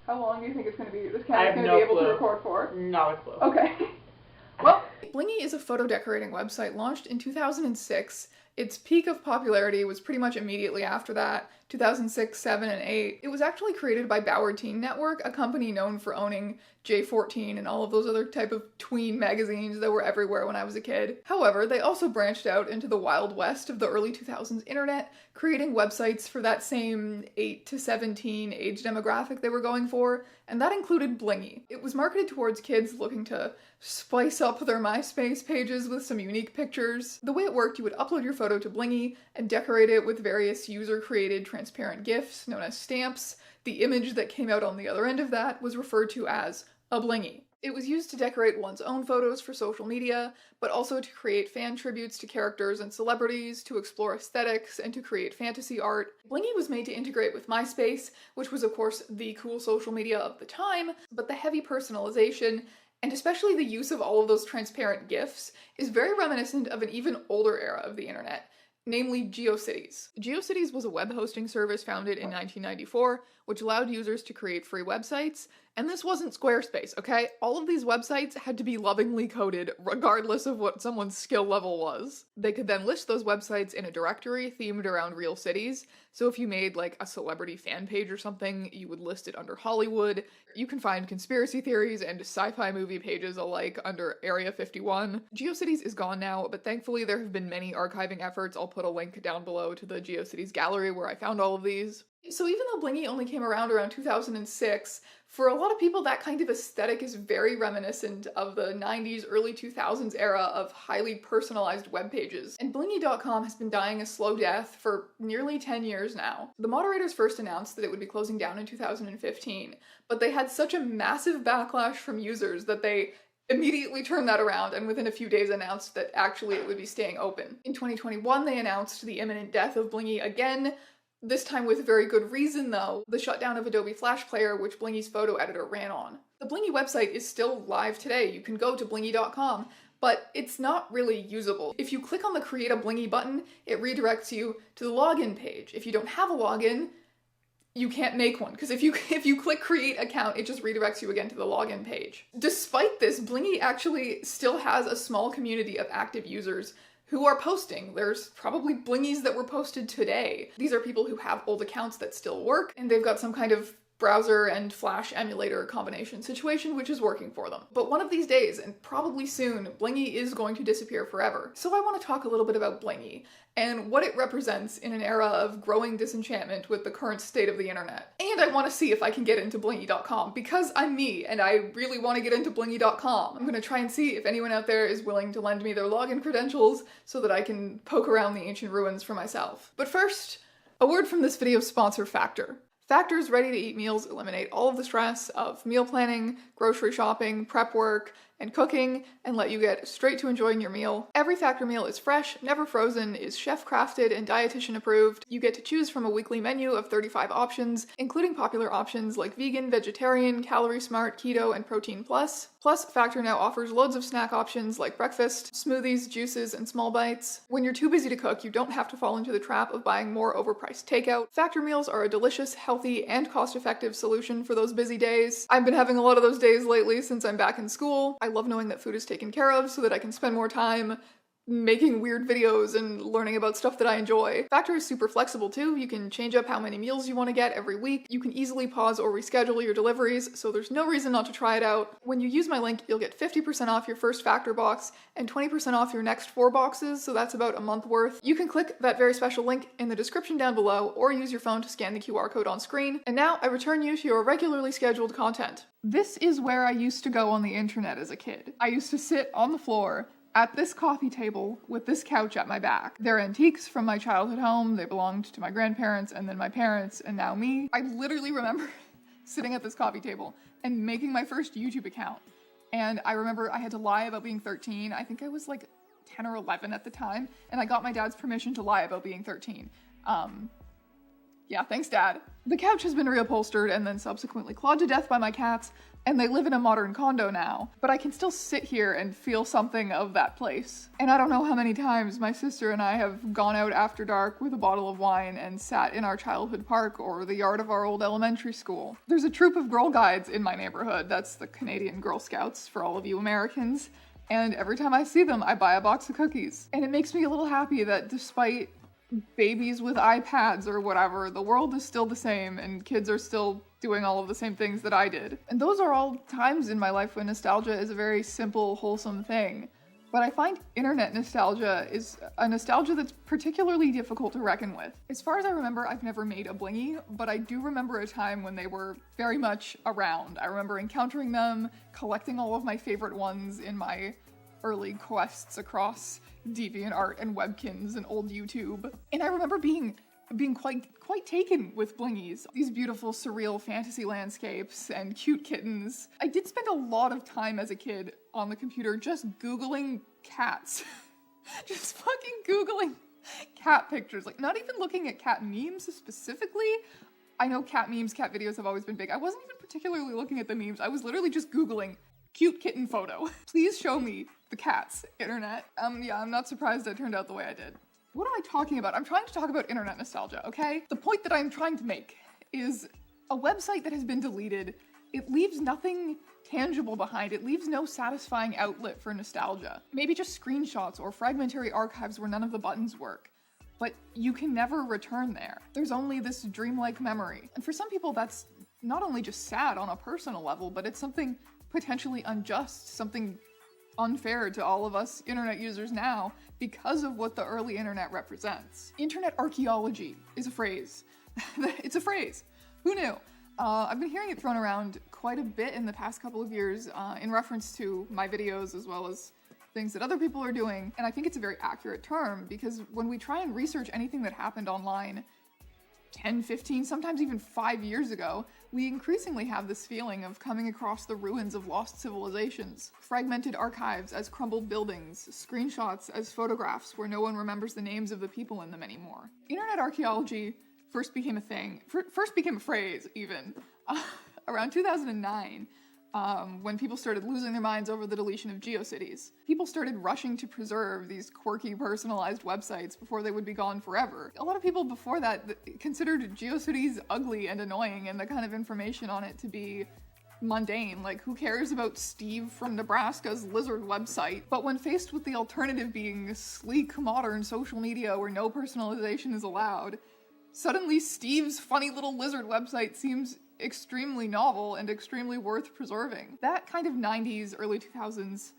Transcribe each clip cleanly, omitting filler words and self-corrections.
How long do you think it's going to be? This I have camera's going to no be able clue. to record for? Not a clue. Okay. Well, Blingy is a photo decorating website launched in 2006. Its peak of popularity was pretty much immediately after that, 2006, 7, and 8. It was actually created by Bauer Teen Network, a company known for owning J14 and all of those other type of tween magazines that were everywhere when I was a kid. However, they also branched out into the wild west of the early 2000s internet, creating websites for that same 8 to 17 age demographic they were going for, and that included Blingy. It was marketed towards kids looking to spice up their MySpace pages with some unique pictures. The way it worked, you would upload your photo to Blingy and decorate it with various user-created transparent GIFs known as stamps. The image that came out on the other end of that was referred to as a Blingy. It was used to decorate one's own photos for social media, but also to create fan tributes to characters and celebrities, to explore aesthetics, and to create fantasy art. Blingy was made to integrate with MySpace, which was of course the cool social media of the time, but the heavy personalization and especially the use of all of those transparent GIFs is very reminiscent of an even older era of the internet, namely GeoCities. GeoCities was a web hosting service founded in 1994, which allowed users to create free websites, and this wasn't Squarespace, okay? All of these websites had to be lovingly coded, regardless of what someone's skill level was. They could then list those websites in a directory themed around real cities, so if you made like a celebrity fan page or something, you would list it under Hollywood. You can find conspiracy theories and sci-fi movie pages alike under Area 51. GeoCities is gone now, but thankfully there have been many archiving efforts. I'll put a link down below to the GeoCities gallery where I found all of these. So even though Blingy only came around 2006, for a lot of people that kind of aesthetic is very reminiscent of the 90s, early 2000s era of highly personalized web pages. And blingy.com has been dying a slow death for nearly 10 years now. The moderators first announced that it would be closing down in 2015, but they had such a massive backlash from users that they immediately turned that around and within a few days announced that actually it would be staying open. In 2021, they announced the imminent death of Blingy again, this time with very good reason though, the shutdown of Adobe Flash Player, which Blingy's photo editor ran on. The Blingy website is still live today. You can go to blingy.com, but it's not really usable. If you click on the Create a Blingy button, it redirects you to the login page. If you don't have a login, you can't make one, because if you click Create Account, it just redirects you again to the login page. Despite this, Blingy actually still has a small community of active users who are posting. There's probably Blingies that were posted today. These are people who have old accounts that still work, and they've got some kind of browser and Flash emulator combination situation which is working for them. But one of these days, and probably soon, Blingy is going to disappear forever. So I want to talk a little bit about Blingy and what it represents in an era of growing disenchantment with the current state of the internet. And I want to see if I can get into blingy.com because I'm me and I really want to get into blingy.com. I'm going to try and see if anyone out there is willing to lend me their login credentials so that I can poke around the ancient ruins for myself. But first, a word from this video's sponsor, Factor. Factor's ready-to-eat meals eliminate all of the stress of meal planning, grocery shopping, prep work, and cooking, and let you get straight to enjoying your meal. Every Factor meal is fresh, never frozen, is chef-crafted, and dietitian approved. You get to choose from a weekly menu of 35 options, including popular options like vegan, vegetarian, calorie smart, keto, and protein plus. Plus, Factor now offers loads of snack options like breakfast, smoothies, juices, and small bites. When you're too busy to cook, you don't have to fall into the trap of buying more overpriced takeout. Factor meals are a delicious, healthy, and cost-effective solution for those busy days. I've been having a lot of those days lately since I'm back in school. I love knowing that food is taken care of so that I can spend more time making weird videos and learning about stuff that I enjoy. Factor is super flexible too. You can change up how many meals you want to get every week. You can easily pause or reschedule your deliveries, so there's no reason not to try it out. When you use my link, you'll get 50% off your first Factor box and 20% off your next 4 boxes, so that's about a month worth. You can click that very special link in the description down below or use your phone to scan the QR code on screen. And now I return you to your regularly scheduled content. This is where I used to go on the internet as a kid. I used to sit on the floor at this coffee table with this couch at my back. They're antiques from my childhood home. They belonged to my grandparents and then my parents and now me. I literally remember sitting at this coffee table and making my first YouTube account. And I remember I had to lie about being 13. I think I was like 10 or 11 at the time. And I got my dad's permission to lie about being 13. Yeah, thanks, Dad. The couch has been reupholstered and then subsequently clawed to death by my cats, and they live in a modern condo now, but I can still sit here and feel something of that place. And I don't know how many times my sister and I have gone out after dark with a bottle of wine and sat in our childhood park or the yard of our old elementary school. There's a troop of Girl Guides in my neighborhood. That's the Canadian Girl Scouts for all of you Americans. And every time I see them, I buy a box of cookies. And it makes me a little happy that despite babies with iPads or whatever, the world is still the same and kids are still doing all of the same things that I did. And those are all times in my life when nostalgia is a very simple, wholesome thing. But I find internet nostalgia is a nostalgia that's particularly difficult to reckon with. As far as I remember, I've never made a blingy, but I do remember a time when they were very much around. I remember encountering them, collecting all of my favorite ones in my early quests across DeviantArt and Webkins and old YouTube. And I remember being quite taken with blingies. These beautiful surreal fantasy landscapes and cute kittens. I did spend a lot of time as a kid on the computer just Googling cats. Just fucking Googling cat pictures. Like, not even looking at cat memes specifically. I know cat memes, cat videos have always been big. I wasn't even particularly looking at the memes. I was literally just Googling cute kitten photo. Please show me the cats, internet. Yeah, I'm not surprised it turned out the way I did. What am I talking about? I'm trying to talk about internet nostalgia, okay? The point that I'm trying to make is a website that has been deleted, it leaves nothing tangible behind. It leaves no satisfying outlet for nostalgia. Maybe just screenshots or fragmentary archives where none of the buttons work. But you can never return there. There's only this dreamlike memory. And for some people, that's not only just sad on a personal level, but it's something potentially unjust, something unfair to all of us internet users now because of what the early internet represents. Internet archaeology is a phrase. It's a phrase. Who knew? I've been hearing it thrown around quite a bit in the past couple of years in reference to my videos as well as things that other people are doing, and I think it's a very accurate term because when we try and research anything that happened online 10, 15, sometimes even 5 years ago, we increasingly have this feeling of coming across the ruins of lost civilizations, fragmented archives as crumbled buildings, screenshots as photographs where no one remembers the names of the people in them anymore. Internet archaeology first became a thing, first became a phrase even, around 2009. When people started losing their minds over the deletion of GeoCities. People started rushing to preserve these quirky, personalized websites before they would be gone forever. A lot of people before that considered GeoCities ugly and annoying and the kind of information on it to be mundane. Like, who cares about Steve from Nebraska's lizard website? But when faced with the alternative being sleek, modern social media where no personalization is allowed, suddenly Steve's funny little lizard website seems extremely novel and extremely worth preserving. That kind of 90s, early 2000s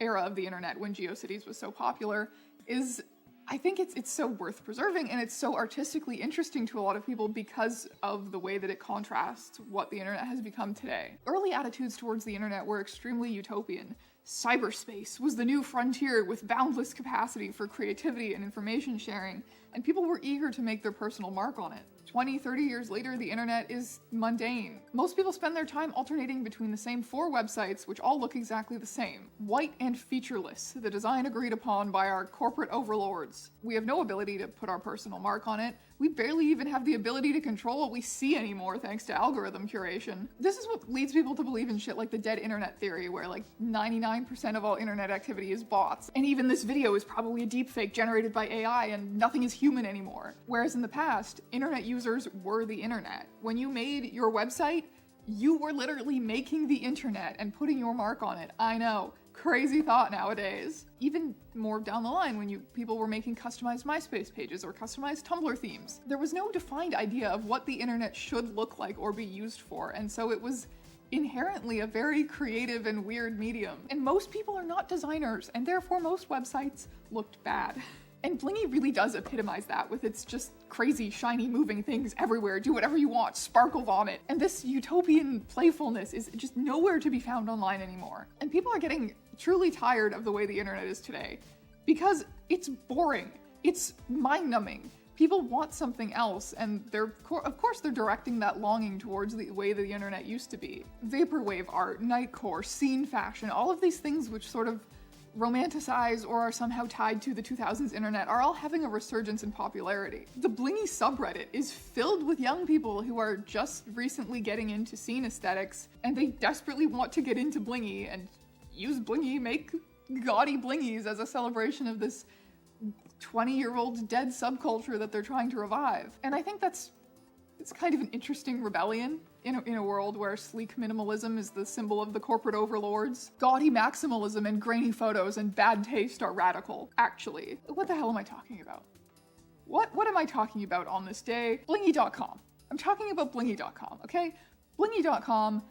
era of the internet when GeoCities was so popular is, I think it's so worth preserving, and it's so artistically interesting to a lot of people because of the way that it contrasts what the internet has become today. Early attitudes towards the internet were extremely utopian. Cyberspace was the new frontier with boundless capacity for creativity and information sharing, and people were eager to make their personal mark on it. 20, 30 years later, the internet is mundane. Most people spend their time alternating between the same 4 websites, which all look exactly the same. White and featureless, the design agreed upon by our corporate overlords. We have no ability to put our personal mark on it. We barely even have the ability to control what we see anymore thanks to algorithm curation. This is what leads people to believe in shit like the dead internet theory, where like 99% of all internet activity is bots. And even this video is probably a deepfake generated by AI and nothing is human anymore. Whereas in the past, internet users were the internet. When you made your website, you were literally making the internet and putting your mark on it. I know. Crazy thought nowadays. Even more down the line when people were making customized MySpace pages or customized Tumblr themes. There was no defined idea of what the internet should look like or be used for, and so it was inherently a very creative and weird medium. And most people are not designers, and therefore most websites looked bad. And Blingy really does epitomize that with its just crazy, shiny, moving things everywhere, do whatever you want, sparkle vomit. And this utopian playfulness is just nowhere to be found online anymore. And people are getting truly tired of the way the internet is today because it's boring. It's mind-numbing. People want something else, and of course they're directing that longing towards the way the internet used to be. Vaporwave art, nightcore, scene fashion, all of these things which sort of romanticize or are somehow tied to the 2000s internet are all having a resurgence in popularity. The blingy subreddit is filled with young people who are just recently getting into scene aesthetics, and they desperately want to get into blingy and use blingy, make gaudy blingies as a celebration of this 20-year-old dead subculture that they're trying to revive. And I think it's kind of an interesting rebellion in a world where sleek minimalism is the symbol of the corporate overlords. Gaudy maximalism and grainy photos and bad taste are radical, actually. What the hell am I talking about? What am I talking about on this day? Blingy.com. I'm talking about blingy.com, okay? Blingy.com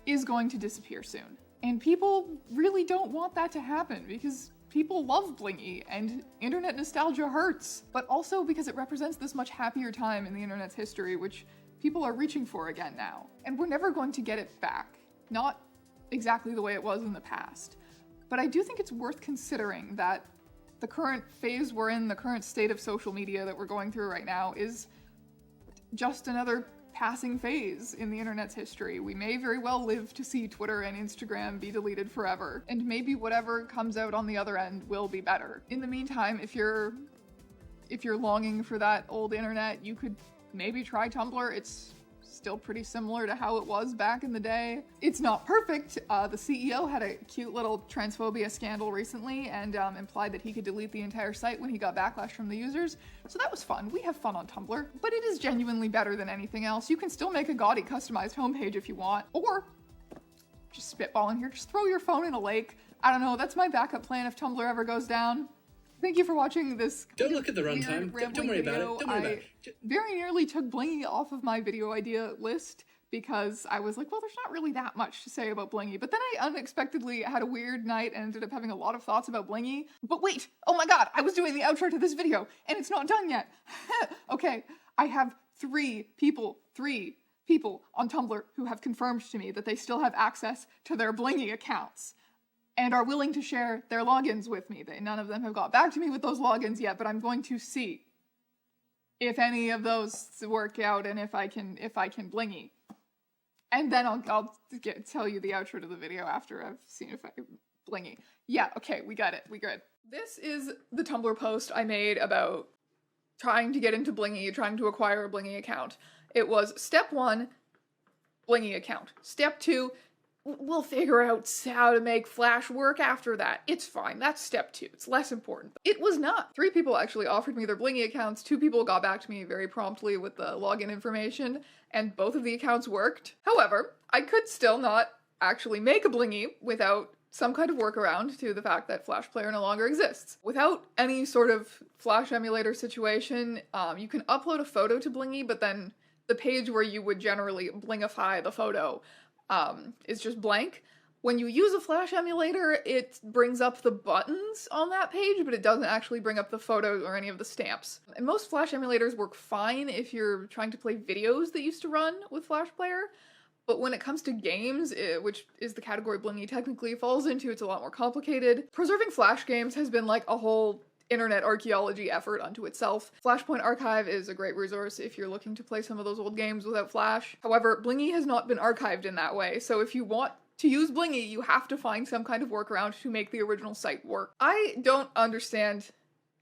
is going to disappear soon. And people really don't want that to happen because people love blingy and internet nostalgia hurts, but also because it represents this much happier time in the internet's history, which people are reaching for again now. And we're never going to get it back. Not exactly the way it was in the past. But I do think it's worth considering that the current phase we're in, the current state of social media that we're going through right now is just another passing phase in the internet's history. We may very well live to see Twitter and Instagram be deleted forever, and maybe whatever comes out on the other end will be better. In the meantime, if you're longing for that old internet, you could maybe try Tumblr. It's still pretty similar to how it was back in the day. It's not perfect. The CEO had a cute little transphobia scandal recently and implied that he could delete the entire site when he got backlash from the users. So that was fun. We have fun on Tumblr, but it is genuinely better than anything else. You can still make a gaudy customized homepage if you want, or just spitballing here, just throw your phone in a lake. I don't know, that's my backup plan if Tumblr ever goes down. Thank you for watching this. Don't look at the runtime. Don't worry about it. Don't worry about it. Very nearly took blingy off of my video idea list because I was like, well, there's not really that much to say about blingy. But then I unexpectedly had a weird night and ended up having a lot of thoughts about blingy. But wait, oh my god, I was doing the outro to this video and it's not done yet. Okay, I have three people on Tumblr who have confirmed to me that they still have access to their blingy accounts and are willing to share their logins with me. None of them have got back to me with those logins yet, but I'm going to see if any of those work out and if I can blingy. And then I'll tell you the outro to the video after I've seen if I blingy. Yeah, okay, we got it. We good. This is the Tumblr post I made about trying to get into blingy, trying to acquire a blingy account. It was step 1, blingy account. Step 2, we'll figure out how to make Flash work after that. It's fine. That's step 2. It's less important. It was not. 3 people actually offered me their blingy accounts. 2 people got back to me very promptly with the login information, and both of the accounts worked. However, I could still not actually make a blingy without some kind of workaround to the fact that Flash Player no longer exists. Without any sort of Flash emulator situation, you can upload a photo to blingy, but then the page where you would generally blingify the photo is just blank. When you use a Flash emulator, it brings up the buttons on that page, but it doesn't actually bring up the photos or any of the stamps. And most Flash emulators work fine if you're trying to play videos that used to run with Flash Player, but when it comes to games, which is the category blingy technically falls into, it's a lot more complicated. Preserving Flash games has been like a whole internet archaeology effort unto itself. Flashpoint Archive is a great resource if you're looking to play some of those old games without Flash. However, blingy has not been archived in that way, so if you want to use blingy, you have to find some kind of workaround to make the original site work. I don't understand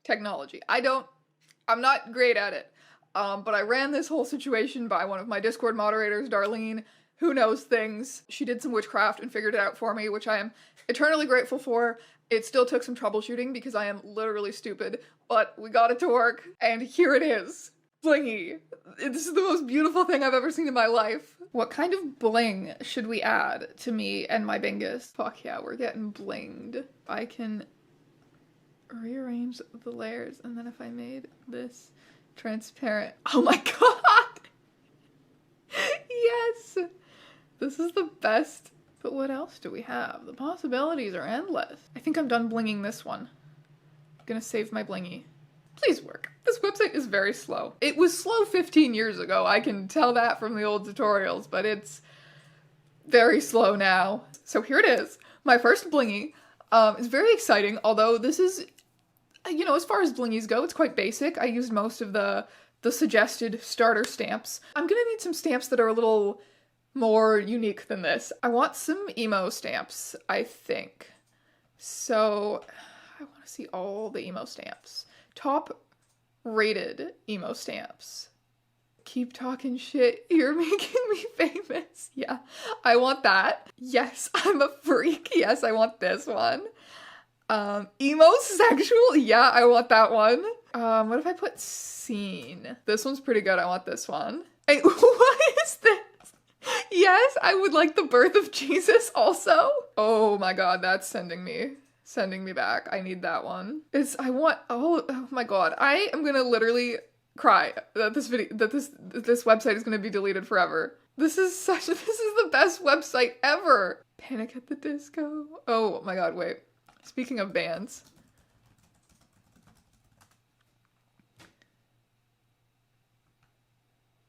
technology. I'm not great at it, but I ran this whole situation by one of my Discord moderators, Darlene, who knows things. She did some witchcraft and figured it out for me, which I am eternally grateful for. It still took some troubleshooting because I am literally stupid, but we got it to work, and here it is. Blingy. This is the most beautiful thing I've ever seen in my life. What kind of bling should we add to me and my bingus? Fuck yeah, we're getting blinged. I can rearrange the layers, and then if I made this transparent, oh my god! Yes! This is the best. But what else do we have? The possibilities are endless. I think I'm done blinging this one. I'm gonna save my blingy. Please work. This website is very slow. It was slow 15 years ago, I can tell that from the old tutorials, but it's very slow now. So here it is. My first blingy. It's very exciting, although this is, you know, as far as blingies go, it's quite basic. I used most of the suggested starter stamps. I'm gonna need some stamps that are a little more unique than this. I want some emo stamps, I think. So I want to see all the emo stamps. Top rated emo stamps. Keep talking shit, you're making me famous. Yeah, I want that. Yes, I'm a freak. Yes, I want this one. Emo sexual? Yeah, I want that one. What if I put scene? This one's pretty good. I want this one. Hey, what is this? Yes, I would like the birth of Jesus also. Oh my god, that's sending me back. I need that one. Oh my god. I am gonna literally cry that this website is gonna be deleted forever. This is the best website ever. Panic at the Disco. Oh my god, wait. Speaking of bands.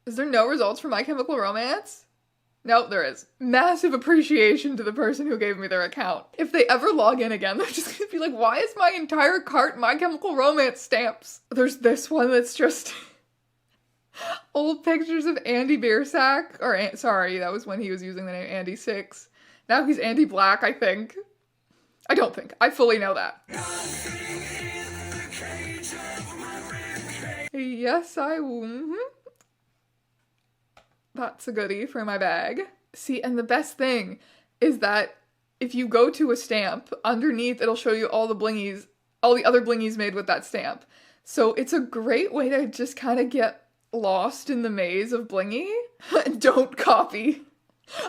Is there no results for My Chemical Romance? No, there is. Massive appreciation to the person who gave me their account. If they ever log in again, they're just gonna be like, why is my entire cart My Chemical Romance stamps? There's this one that's just old pictures of Andy Biersack. Sorry, that was when he was using the name Andy Six. Now he's Andy Black, I think. I don't think. I fully know that. Yes, That's a goodie for my bag. See, and the best thing is that if you go to a stamp, underneath it'll show you all the blingies, all the other blingies made with that stamp. So it's a great way to just kind of get lost in the maze of blingy. Don't copy.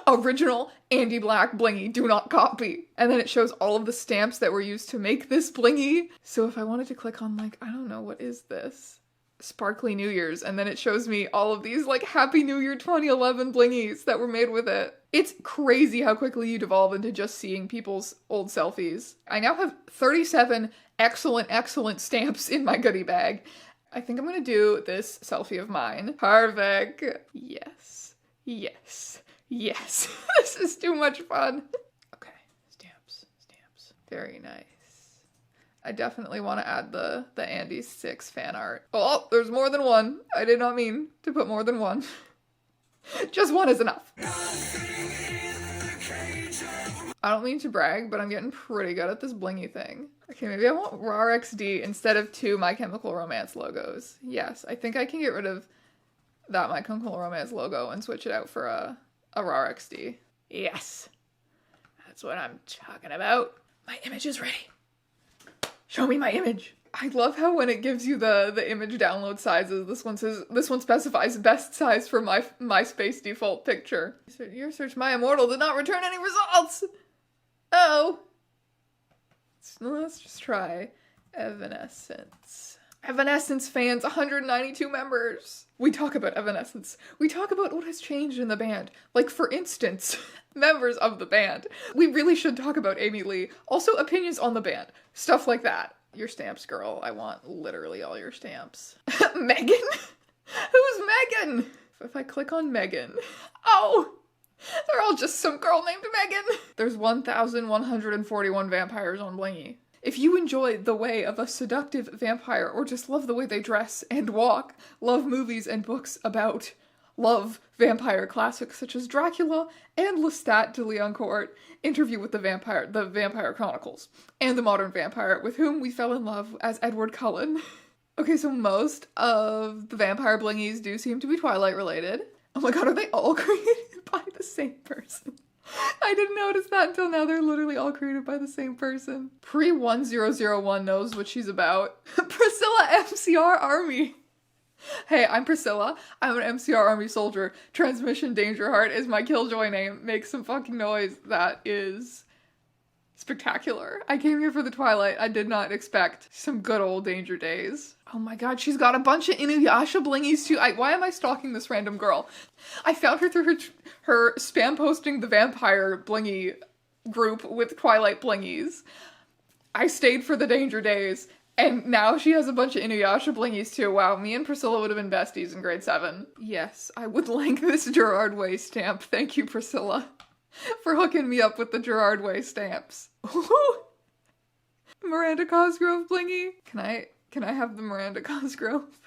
Original Andy Black blingy, do not copy. And then it shows all of the stamps that were used to make this blingy. So if I wanted to click on, like, I don't know, what is this? Sparkly New Year's, and then it shows me all of these like Happy New Year 2011 blingies that were made with it. It's crazy how quickly you devolve into just seeing people's old selfies. I now have 37 excellent stamps in my goodie bag. I think I'm gonna do this selfie of mine. Perfect. Yes. This is too much fun. Okay, stamps. Very nice. I definitely want to add the Andy Six fan art. Oh, there's more than one. I did not mean to put more than one. Just one is enough. I don't mean to brag, but I'm getting pretty good at this blingy thing. Okay, maybe I want RARXD instead of 2 My Chemical Romance logos. Yes, I think I can get rid of that My Chemical Romance logo and switch it out for a RARXD. Yes, that's what I'm talking about. My image is ready. Show me my image. I love how when it gives you the image download sizes, this one specifies best size for my MySpace default picture. Your search My Immortal did not return any results. Oh. Let's just try Evanescence. Evanescence fans, 192 members. We talk about Evanescence. We talk about what has changed in the band. Like, for instance, members of the band. We really should talk about Amy Lee. Also, opinions on the band. Stuff like that. Your stamps, girl. I want literally all your stamps. Megan? Who's Megan? If I click on Megan. Oh! They're all just some girl named Megan. There's 1,141 vampires on Blingy. If you enjoy the way of a seductive vampire or just love the way they dress and walk, love movies and books about love vampire classics such as Dracula and Lestat de Lioncourt, Interview with the Vampire Chronicles, and The Modern Vampire, with whom we fell in love as Edward Cullen. Okay, so most of the vampire blingies do seem to be Twilight related. Oh my god, are they all created by the same person? I didn't notice that until now. They're literally all created by the same person. Pre-1001 knows what she's about. Priscilla MCR Army. Hey, I'm Priscilla. I'm an MCR Army soldier. Transmission Danger Heart is my killjoy name. Make some fucking noise. That is spectacular. I came here for the Twilight. I did not expect some good old Danger Days. Oh my god, she's got a bunch of Inuyasha blingies too. Why am I stalking this random girl? I found her through her spam posting the vampire blingy group with Twilight blingies. I stayed for the Danger Days, and now she has a bunch of Inuyasha blingies too. Wow, me and Priscilla would have been besties in grade 7. Yes, I would like this Gerard Way stamp. Thank you, Priscilla, for hooking me up with the Gerard Way stamps. Miranda Cosgrove blingy. Can I have the Miranda Cosgrove?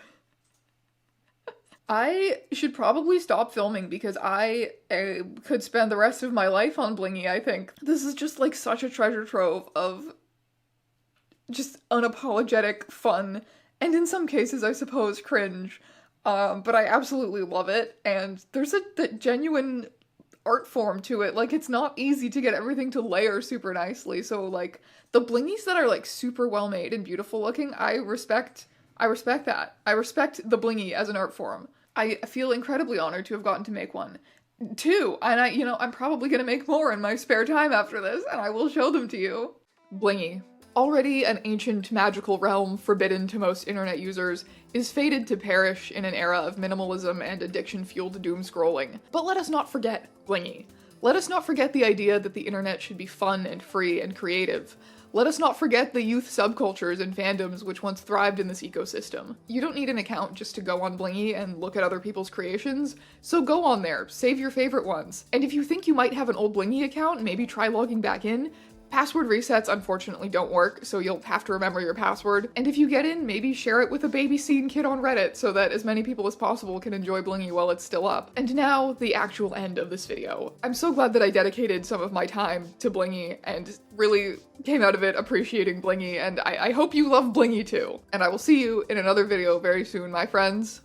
I should probably stop filming because I could spend the rest of my life on blingy, I think. This is just like such a treasure trove of just unapologetic fun, and in some cases, I suppose, cringe. But I absolutely love it, and there's a genuine art form to it. Like, it's not easy to get everything to layer super nicely, so, like, the blingies that are, like, super well made and beautiful looking, I respect that. I respect the blingy as an art form. I feel incredibly honored to have gotten to make one. Two, and I'm probably gonna make more in my spare time after this, and I will show them to you. Blingy. Already an ancient magical realm forbidden to most internet users, is fated to perish in an era of minimalism and addiction-fueled doom scrolling. But let us not forget blingy. Let us not forget the idea that the internet should be fun and free and creative. Let us not forget the youth subcultures and fandoms which once thrived in this ecosystem. You don't need an account just to go on Blingy and look at other people's creations, so go on there, save your favorite ones. And if you think you might have an old Blingy account, maybe try logging back in. Password resets unfortunately don't work, so you'll have to remember your password. And if you get in, maybe share it with a baby scene kid on Reddit so that as many people as possible can enjoy Blingy while it's still up. And now, the actual end of this video. I'm so glad that I dedicated some of my time to Blingy and really came out of it appreciating Blingy, and I hope you love Blingy too. And I will see you in another video very soon, my friends.